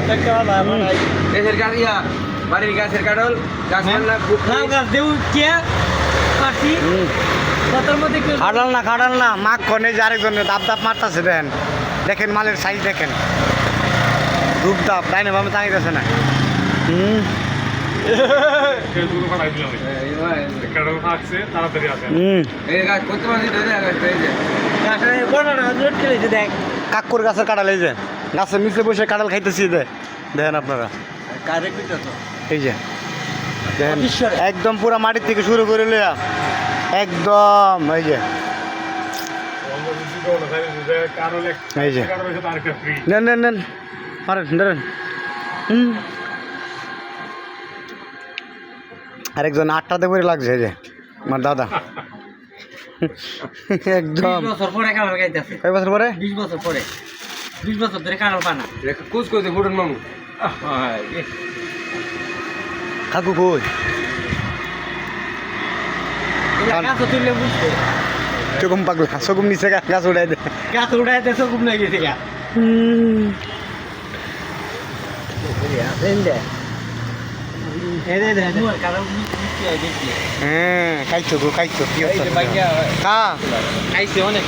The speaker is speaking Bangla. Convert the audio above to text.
দেখতে ভালো আমার দেশের গাছ ইয়া বাড়ির গাছের কাটল গাছ না লাউ গাছ দেউ কে কাটি কতর মধ্যে কি খাটাল না মাখ কনে যে আরেকজনের দাপ দাপ মারতাছে দেন দেখেন মালের সাইজ দেখেন ধূপ দাপ ডাইনে বামে তাঙিতেছে না এই গাছ করতে পারছি তো গাছ এই যে গাছে বড় না জোট খেলেছে দেখ কাকুর গাছের কাঁঠাল এই যে গাছের নিচে বসে কাঁঠাল খাইতেছি দেখেন আপনারা কারে কইতা তো এই যে দেখেন ঈশ্বরে। একদম পুরা মাটির থেকে শুরু করে লইয়া একদম এই যে এই যে নেন মারেন ধরেন আরেকজন 8টাতে পরে লাগছে এই যে আমার দাদা একদম 20 বছর পরে কালার গাইতাছে কয় বছর পরে 20 বছর পরে 20 বছর ধরে কালার পানা কুচ করতে ফুটন মামু কাকু কই গাছ তুললে বুঝতে চকুম পাগলা চকুম নিচে গাছ উড়াই দে গাছ উড়াইতে সব না গেছে গা হ্যাঁ খাইছো কি এই যে বাইকা খা খাইছে অনেক